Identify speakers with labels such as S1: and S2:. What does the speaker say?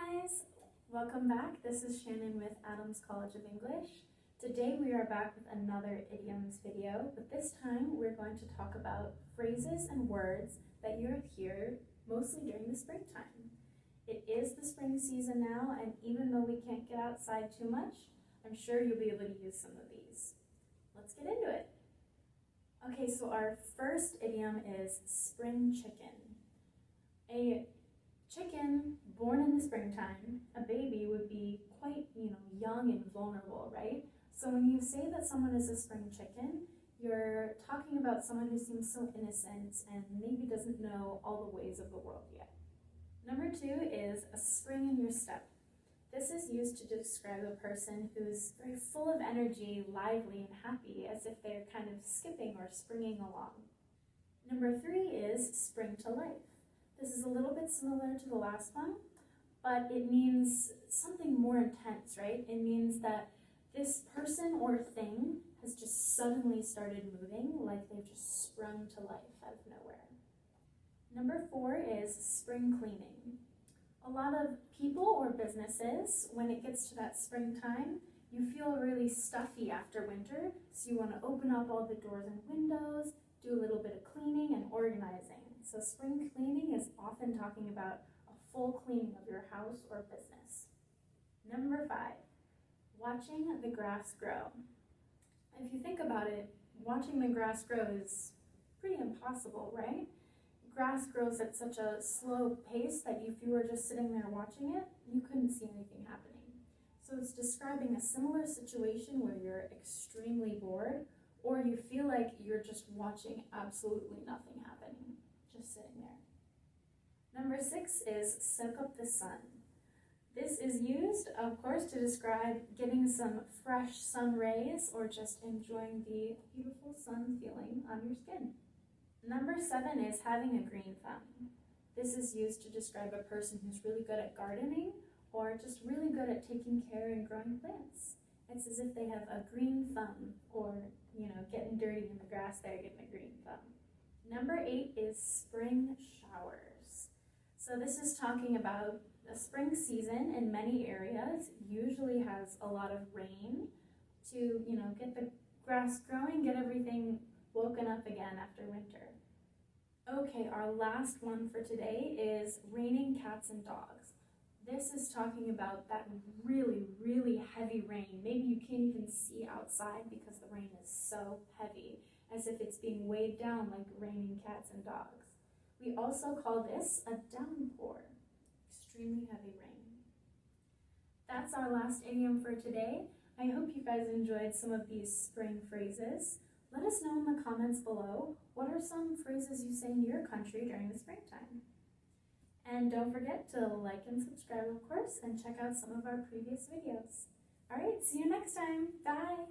S1: guys! Welcome back. This is Shannon with Adams College of English. Today we are back with another idioms video, but this time we're going to talk about phrases and words that you hear mostly during the springtime. It is the spring season now, and even though we can't get outside too much, I'm sure you'll be able to use some of these. Let's get into it. Okay, so our first idiom is spring chicken. A chicken born in the springtime, a baby would be quite, young and vulnerable, right? So when you say that someone is a spring chicken, you're talking about someone who seems so innocent and maybe doesn't know all the ways of the world yet. Number 2 is a spring in your step. This is used to describe a person who's very full of energy, lively, and happy, as if they're kind of skipping or springing along. Number 3 is spring to life. This is a little bit similar to the last one, but it means something more intense, right? It means that this person or thing has just suddenly started moving, like they've just sprung to life out of nowhere. Number 4 is spring cleaning. A lot of people or businesses, when it gets to that springtime, you feel really stuffy after winter, so you want to open up all the doors and windows, do a little bit of cleaning and organizing. So spring cleaning is often talking about a full cleaning of your house or business. Number 5, watching the grass grow. If you think about it, watching the grass grow is pretty impossible, right? Grass grows at such a slow pace that if you were just sitting there watching it, you couldn't see anything happening. So it's describing a similar situation where you're extremely bored, or you feel like you're just watching absolutely nothing happening, just sitting there. Number 6 is soak up the sun. This is used, of course, to describe getting some fresh sun rays or just enjoying the beautiful sun feeling on your skin. Number 7 is having a green thumb. This is used to describe a person who's really good at gardening or just really good at taking care and growing plants. It's as if they have a green thumb, or, getting dirty in the grass there, getting a green thumb. Number 8 is spring showers. So this is talking about the spring season in many areas usually has a lot of rain to, get the grass growing, get everything woken up again after winter. Okay, our last one for today is raining cats and dogs. This is talking about that really, really heavy rain. Maybe you can't even see outside because the rain is so heavy, as if it's being weighed down like raining cats and dogs. We also call this a downpour, extremely heavy rain. That's our last idiom for today. I hope you guys enjoyed some of these spring phrases. Let us know in the comments below, what are some phrases you say in your country during the springtime? And don't forget to like and subscribe, of course, and check out some of our previous videos. All right, see you next time. Bye.